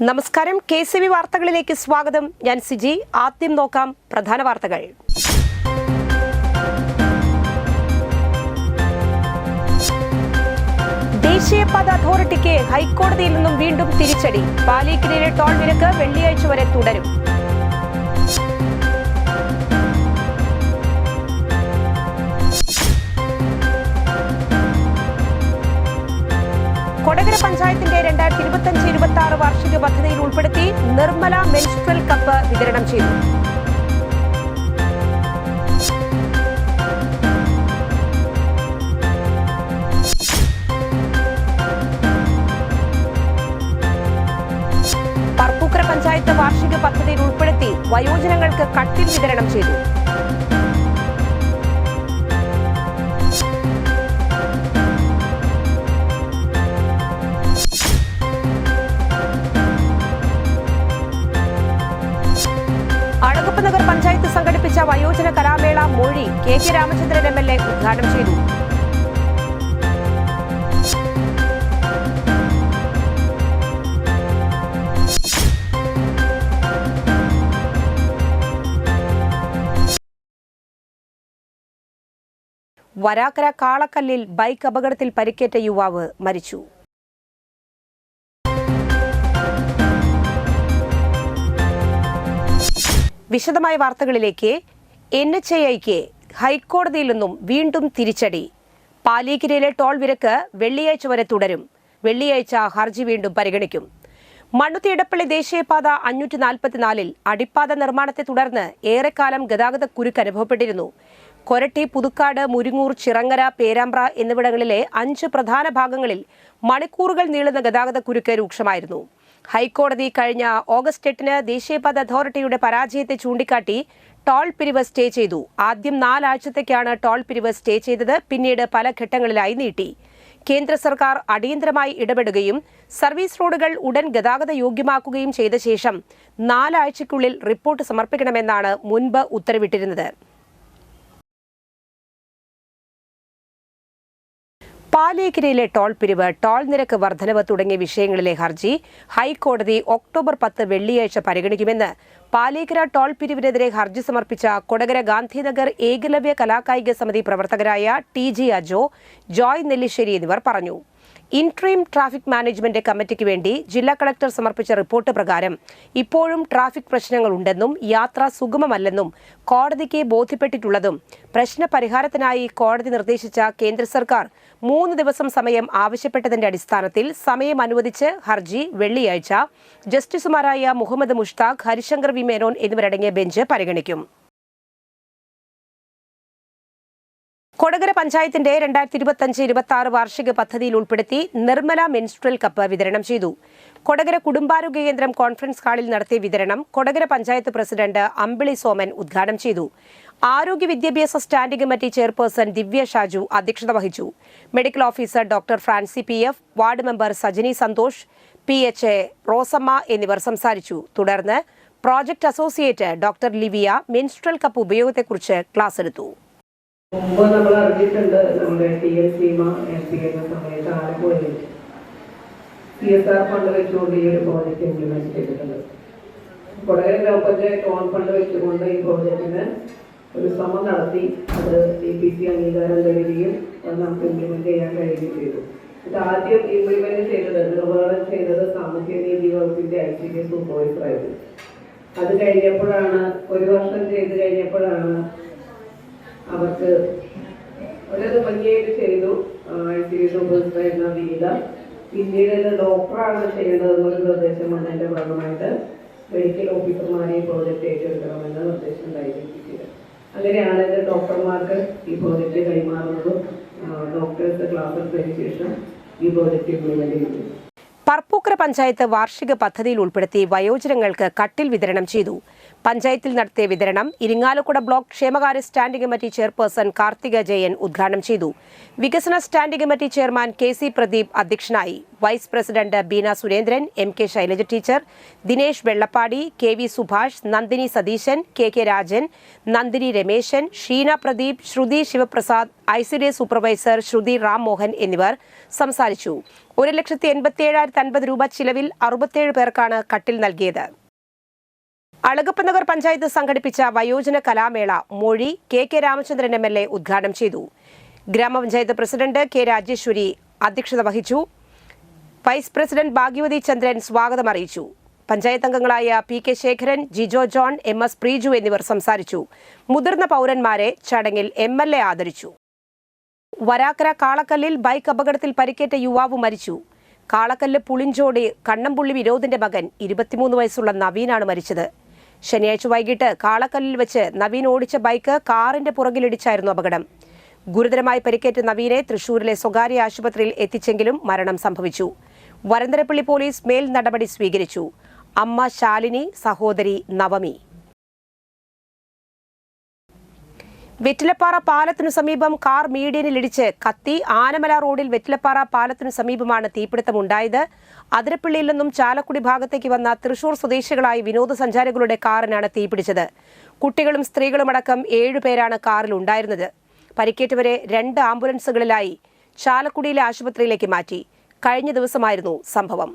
നമസ്കാരം KCV വാർത്തകളിലേക്ക് സ്വാഗതം. ഞാൻ സിജി. ആദ്യം നോക്കാം പ്രധാന വാർത്തകൾ. ദേശീയപാത അതോറിറ്റിക്ക് ഹൈക്കോടതിയിൽ നിന്നും വീണ്ടും തിരിച്ചടി. പാലിക്കരയിലെ ടോൾ നിരക്ക് വെള്ളിയാഴ്ച വരെ തുടരും. കൊടകര പഞ്ചായത്തിന്റെ 2025-26 വാർഷിക പദ്ധതിയിൽ ഉൾപ്പെടുത്തി നിർമ്മല മെൻസ്ട്രൽ കപ്പ് വിതരണം ചെയ്തു. പറപ്പൂക്കര പഞ്ചായത്ത് വാർഷിക പദ്ധതിയിൽ ഉൾപ്പെടുത്തി വയോജനങ്ങൾക്ക് കട്ടിൽ വിതരണം ചെയ്തു. നഗർ പഞ്ചായത്ത് സംഘടിപ്പിച്ച വയോജന കലാമേള മൊഴി KK രാമചന്ദ്രൻ MLA ഉദ്ഘാടനം ചെയ്തു. വരാക്കര കാളക്കല്ലിൽ ബൈക്ക് അപകടത്തിൽ പരിക്കേറ്റ യുവാവ് മരിച്ചു. വിശദമായ വാർത്തകളിലേക്ക്. NHAIക്ക് ഹൈക്കോടതിയിൽ നിന്നും വീണ്ടും തിരിച്ചടി. പാലിക്കരയിലെ ടോൾ നിരക്ക് വെള്ളിയാഴ്ച വരെ തുടരും. വെള്ളിയാഴ്ച ഹർജി വീണ്ടും പരിഗണിക്കും. മണ്ണുത്തി ഇടപ്പള്ളി ദേശീയപാത 544-ൽ അടിപ്പാത നിർമ്മാണത്തെ തുടർന്ന് ഏറെക്കാലം ഗതാഗത കുരുക്ക് അനുഭവപ്പെട്ടിരുന്നു. കൊരട്ടി, പുതുക്കാട്, മുരിങ്ങൂർ, ചിറങ്ങര, പേരാമ്പ്ര എന്നിവിടങ്ങളിലെ 5 പ്രധാന ഭാഗങ്ങളിൽ മണിക്കൂറുകൾ നീളുന്ന ഗതാഗത കുരുക്ക് രൂക്ഷമായിരുന്നു. ഹൈക്കോടതി കഴിഞ്ഞ ഓഗസ്റ്റ് 8-ന് ദേശീയപാത അതോറിറ്റിയുടെ പരാജയത്തെ ചൂണ്ടിക്കാട്ടി ടോൾ പിരിവ് സ്റ്റേ ചെയ്തു. ആദ്യം 4 ആഴ്ചത്തേക്കാണ് ടോൾ പിരിവ് സ്റ്റേ ചെയ്തത്. പിന്നീട് പല ഘട്ടങ്ങളിലായി നീട്ടി. കേന്ദ്ര സർക്കാർ അടിയന്തരമായി ഇടപെടുകയും സർവീസ് റോഡുകൾ ഉടൻ ഗതാഗത യോഗ്യമാക്കുകയും ചെയ്ത ശേഷം 4 ആഴ്ചയ്ക്കുള്ളിൽ റിപ്പോർട്ട് സമർപ്പിക്കണമെന്നാണ് മുൻപ് ഉത്തരവിട്ടിരുന്നത്. പാലിക്കരയിലെ ടോൾ പിരിവ്, ടോൾ നിരക്ക് വർധനവ് തുടങ്ങിയ വിഷയങ്ങളിലെ ഹർജി ഹൈക്കോടതി ഒക്ടോബർ 10 വെള്ളിയാഴ്ച പരിഗണിക്കുമെന്ന് പാലിക്കര ടോൾ പിരിവിനെതിരെ ഹർജി സമർപ്പിച്ച കൊടകര ഗാന്ധിനഗർ ഏകലവ്യ കലാകായിക സമിതി പ്രവർത്തകരായ TG അജോ, ജോയ് നെല്ലിശ്ശേരി എന്നിവർ പറഞ്ഞു. ഇൻട്രീം ട്രാഫിക് മാനേജ്മെന്റ് കമ്മിറ്റിക്ക് വേണ്ടി ജില്ലാ കളക്ടർ സമർപ്പിച്ച റിപ്പോർട്ട് പ്രകാരം ഇപ്പോഴും ട്രാഫിക് പ്രശ്നങ്ങളുണ്ടെന്നും യാത്ര സുഗമമല്ലെന്നും കോടതിക്ക് ബോധ്യപ്പെട്ടിട്ടുള്ളതും പ്രശ്ന പരിഹാരത്തിനായി കോടതി നിർദ്ദേശിച്ച കേന്ദ്ര സർക്കാർ 3 ദിവസം സമയം ആവശ്യപ്പെട്ടതിന്റെ അടിസ്ഥാനത്തിൽ സമയം അനുവദിച്ച് ഹർജി വെള്ളിയാഴ്ച ജസ്റ്റിസുമാരായ മുഹമ്മദ് മുഷ്താഖ്, ഹരിശങ്കർ V മേനോൻ എന്നിവരടങ്ങിയ ബെഞ്ച് പരിഗണിക്കും. കൊടകര പഞ്ചായത്തിന്റെ 2025-26 വാർഷിക പദ്ധതിയിൽ ഉൾപ്പെടുത്തി നിർമ്മല മെൻസ്ട്രൽ കപ്പ് വിതരണം ചെയ്തു. കൊടകര കുടുംബാരോഗ്യ കേന്ദ്രം കോൺഫറൻസ് ഹാളിൽ നടത്തിയ വിതരണം കൊടകര പഞ്ചായത്ത് പ്രസിഡന്റ് അമ്പിളി സോമൻ ഉദ്ഘാടനം ചെയ്തു. ആരോഗ്യ വിദ്യാഭ്യാസ standing committee chairperson Divya Shaju അധ്യക്ഷത വഹിച്ചു. Medical officer doctor Francy PF, ward member Sajani Santhosh, PHA Rosamma എന്നിവർ സംസാരിച്ചു. തുടർന്ന് project associate doctor Livia menstrual cup ഉപയോഗത്തെക്കുറിച്ച് ക്ലാസ് എടുത്തു. മുമ്പ് നമ്മൾ അറിഞ്ഞിട്ടുണ്ട്, നമ്മുടെ TLCMA MP എന്ന സമയത്ത് ആലപ്പുഴയിൽ CSR ഫണ്ട് വെച്ചുകൊണ്ട് ഈ ഒരു പ്രോജക്റ്റ് ഇംപ്ലിമെന്റ് ചെയ്തിട്ടുണ്ട്. കൊടകര ഗ്രാമപഞ്ചായത്ത് ഓൺ ഫണ്ട് വെച്ചുകൊണ്ട് ഈ പ്രോജക്റ്റിന് ഒരു ശ്രമം നടത്തി അത് DPC അംഗീകാരം തരികയും അത് നമുക്ക് ഇംപ്ലിമെന്റ് ചെയ്യാൻ കഴിയുകയും ചെയ്തു. ഇത് ആദ്യം ഇംപ്ലിമെന്റ് ചെയ്തത്, നിർവഹണം ചെയ്തത് സാമൂഹ്യ നീതി വകുപ്പിന്റെ ICT സൂപ്പർവൈസർ ആയിരുന്നു. അത് കഴിഞ്ഞപ്പോഴാണ്, 1 വർഷം ചെയ്ത് കഴിഞ്ഞപ്പോഴാണ് അവർക്ക് അവരത് ഭംഗിയായിട്ട് ചെയ്തു. ICT സൂപ്പർവൈസറായിരുന്ന വീത പിന്നീട് ഇത് ഡോക്ടറാണ് ചെയ്യേണ്ടതെന്നൊരു നിർദ്ദേശം വന്നതിന്റെ ഭാഗമായിട്ട് മെഡിക്കൽ ഓഫീസർമാരെ ഈ പ്രോജക്റ്റ് ഏറ്റെടുക്കണമെന്ന് നിർദ്ദേശം ഉണ്ടായിരിക്കുന്നത്. അങ്ങനെയാണ് ഇത് ഡോക്ടർമാർക്ക് ഈ പ്രോജക്റ്റ് കൈമാറുന്നതും ഡോക്ടേഴ്സ് ക്ലാസ് എടുത്തതിന് ശേഷം ഈ പ്രോജക്റ്റ് ഇംപ്ലിമെന്റ് ചെയ്യുന്നത്. പറപ്പൂക്കര പഞ്ചായത്ത് വാർഷിക പദ്ധതിയിൽ ഉൾപ്പെടുത്തി വയോജനങ്ങൾക്ക് കട്ടിൽ വിതരണം ചെയ്തു. പഞ്ചായത്തിൽ നടത്തിയ വിതരണം ഇരിങ്ങാലക്കുട ബ്ലോക്ക് ക്ഷേമകാര്യ standing committee chairperson Karthika Jayan ഉദ്ഘാടനം ചെയ്തു. വികസന standing committee chairman KC Pradeep അധ്യക്ഷനായി. Vice president Beena Surendran, MK Shailaja teacher, Dinesh Vellappadi, KV Subhash, Nandini Satheesan, KK Rajan, Nandini Rameshan, Sheena Pradeep, Sruthi Sivaprasad, ICDS supervisor Sruthi Ram Mohan എന്നിവർ സംസാരിച്ചു. 1,87,050 രൂപ ചിലവിൽ 67 പേർക്കാണ് കട്ടിൽ നൽകിയത്. അളഗപ്പനഗർ പഞ്ചായത്ത് സംഘടിപ്പിച്ച വയോജന കലാമേള മൊഴി KK രാമചന്ദ്രൻ MLA ഉദ്ഘാടനം ചെയ്തു. ഗ്രാമപഞ്ചായത്ത് പ്രസിഡന്റ് K രാജേശ്വരി അധ്യക്ഷത വഹിച്ചു. വൈസ് പ്രസിഡന്റ് ഭാഗ്യവതി ചന്ദ്രൻ സ്വാഗതം അറിയിച്ചു. പഞ്ചായത്ത് അംഗങ്ങളായ PK Sekharan, Jijo John, MS Preeju എന്നിവർ സംസാരിച്ചു. മുതിർന്ന പൗരന്മാരെ ചടങ്ങിൽ MLA ആദരിച്ചു. വരാക്കര കാളക്കല്ലിൽ ബൈക്ക് അപകടത്തിൽ പരിക്കേറ്റ യുവാവ് മരിച്ചു. കാളക്കല്ല് പുളിഞ്ചോട് കണ്ണമ്പുള്ളി വിനോദിന്റെ മകൻ 23 വയസ്സുള്ള നവീനാണ് മരിച്ചത്. ശനിയാഴ്ച വൈകിട്ട് കാളക്കല്ലിൽ വെച്ച് നവീൻ ഓടിച്ച ബൈക്ക് കാറിന്റെ പുറകിലിടിച്ചായിരുന്നു അപകടം. ഗുരുതരമായി പരിക്കേറ്റ നവീനെ തൃശൂരിലെ സ്വകാര്യ ആശുപത്രിയിൽ എത്തിച്ചെങ്കിലും മരണം സംഭവിച്ചു. വരന്തരപ്പള്ളി പോലീസ് മേൽ നടപടി സ്വീകരിച്ചു. അമ്മ ശാലിനി, സഹോദരി നവമി. വെറ്റിലപ്പാറ പാലത്തിനു സമീപം കാർ മീഡിയനിലിടിച്ച് കത്തി. ആനമല റോഡിൽ വെറ്റിലപ്പാറ പാലത്തിനു സമീപമാണ് തീപിടുത്തമുണ്ടായത്. അതിരപ്പള്ളിയിൽ നിന്നും ചാലക്കുടി ഭാഗത്തേക്ക് വന്ന തൃശൂർ സ്വദേശികളായ വിനോദസഞ്ചാരികളുടെ കാറിനാണ് തീപിടിച്ചത്. കുട്ടികളും സ്ത്രീകളുമടക്കം 7 പേരാണ് കാറിൽ ഉണ്ടായിരുന്നത്. പരിക്കേറ്റവരെ 2 ആംബുലൻസുകളിലായി ചാലക്കുടിയിലെ ആശുപത്രിയിലേക്ക് മാറ്റി. കഴിഞ്ഞ ദിവസമായിരുന്നു സംഭവം.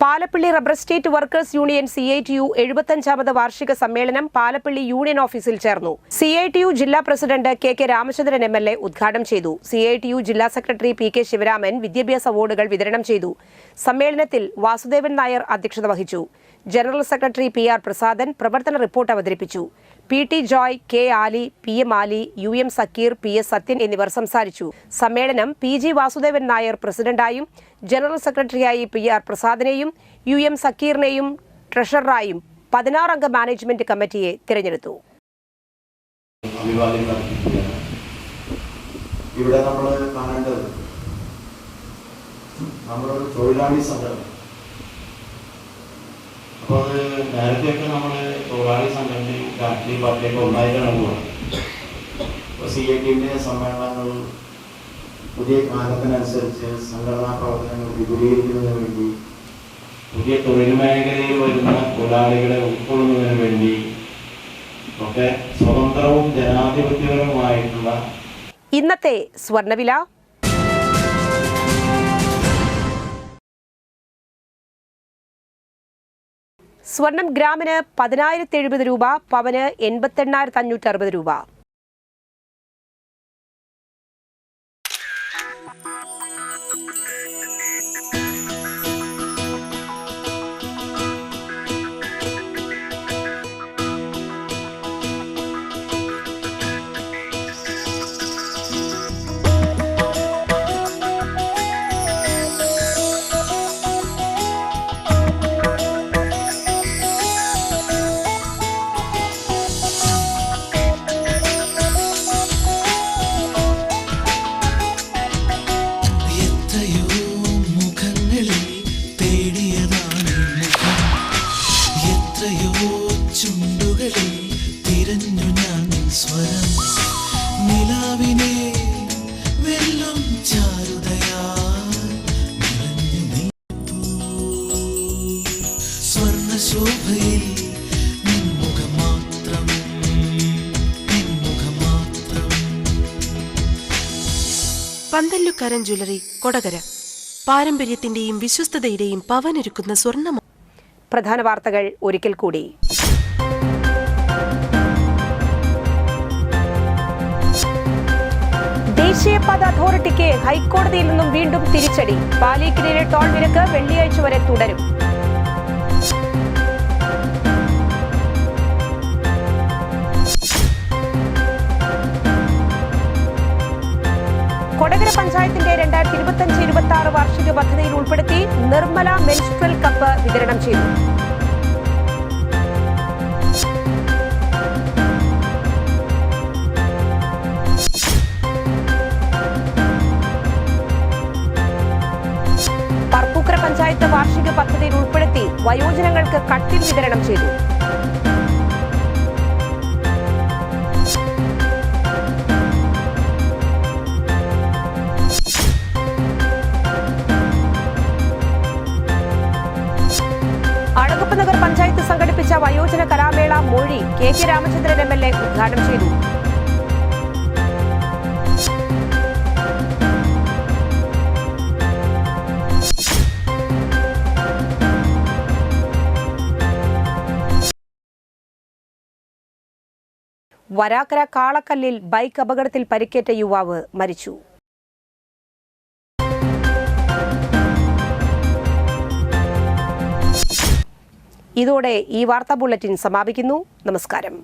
Palappilly rubber estate workers union CITU 75ാമത് വാർഷിക സമ്മേളനം പാലപ്പള്ളി യൂണിയൻ ഓഫീസിൽ ചേർന്നു. CITU ജില്ലാ പ്രസിഡന്റ് KK രാമചന്ദ്രൻ MLA ഉദ്ഘാടനം ചെയ്തു. CITU ജില്ലാ സെക്രട്ടറി PK ശിവരാമൻ വിദ്യാഭ്യാസ അവാർഡുകൾ വിതരണം ചെയ്തു. സമ്മേളനത്തിൽ വാസുദേവൻ നായർ അധ്യക്ഷത വഹിച്ചു. ജനറൽ സെക്രട്ടറി PR പ്രസാദൻ പ്രവർത്തന റിപ്പോർട്ട് അവതരിപ്പിച്ചു. PT ജോയ്, K ആലി, PM ആലി, UM സക്കീർ, PS സത്യൻ എന്നിവർ സംസാരിച്ചു. സമ്മേളനം PG വാസുദേവൻ നായർ പ്രസിഡന്റായും ജനറൽ സെക്രട്ടറിയായി PR പ്രസാദിനെയും UM സക്കീറിനെയും ട്രഷററായും 16 അംഗ മാനേജ്മെന്റ് കമ്മിറ്റിയെ തിരഞ്ഞെടുത്തു. ഇവിടെ നമ്മൾ കാണേണ്ടത് നമ്മളൊരു തൊഴിലാളി സംഘടന. അപ്പോൾ അത് നേരത്തെയൊക്കെ നമ്മൾ തൊഴിലാളി സംഘടനയും രാഷ്ട്രീയ പാർട്ടിയൊക്കെ ഒന്നായിട്ടാണ് പോകുന്നത്. ഇപ്പോൾ CITUവിൻ്റെ സമ്മേളനങ്ങൾ പുതിയ കാലത്തിനനുസരിച്ച് സംഘടനാ പ്രവർത്തനങ്ങൾ വിപുലീകരിക്കുന്നതിന് വേണ്ടി, പുതിയ തൊഴിൽ മേഖലയിൽ വരുന്ന തൊഴിലാളികളെ ഉൾക്കൊള്ളുന്നതിന് വേണ്ടി ഒക്കെ സ്വതന്ത്രവും ജനാധിപത്യപരവുമായിട്ടുള്ള ഇന്നത്തെ സ്വർണ്ണവില. സ്വർണം ഗ്രാമിന് 10,070 രൂപ, പവന് 88,560 രൂപ. പന്തല്ലുക്കാരൻ ജ്വല്ലറി, കൊടകര. പാരമ്പര്യത്തിന്റെയും വിശ്വസ്തതയുടെയും പവനൊരുക്കുന്ന സ്വർണ്ണ. പ്രധാന വാർത്തകൾ ഒരിക്കൽ കൂടി. ദേശീയപാത അതോറിറ്റിക്ക് ഹൈക്കോടതിയിൽ നിന്നും വീണ്ടും തിരിച്ചടി. പാലിക്കരയിലെ ടോൾ നിരക്ക് വെള്ളിയാഴ്ച വരെ തുടരും. കൊടകര പഞ്ചായത്തിന്റെ 2025-26 വാർഷിക പദ്ധതിയിൽ ഉൾപ്പെടുത്തി മന്ത്രി നിർമ്മല മെൻസ്ട്രൽ കപ്പ് വിതരണം ചെയ്തു. പറപ്പൂക്കര പഞ്ചായത്ത് വാർഷിക പദ്ധതിയിൽ ഉൾപ്പെടുത്തി വയോജനങ്ങൾക്ക് കട്ടിൽ വിതരണം ചെയ്തു. അഴകപ്പനഗർ പഞ്ചായത്ത് സംഘടിപ്പിച്ച വയോജന കലാമേള മൊഴി കെ രാമചന്ദ്രൻ MLA ഉദ്ഘാടനം ചെയ്തു. വരാക്കര കാളക്കല്ലിൽ ബൈക്ക് അപകടത്തിൽ പരിക്കേറ്റ യുവാവ് മരിച്ചു. ഇതോടെ ഈ വാർത്താ ബുള്ളറ്റിൻ സമാപിക്കുന്നു. നമസ്കാരം.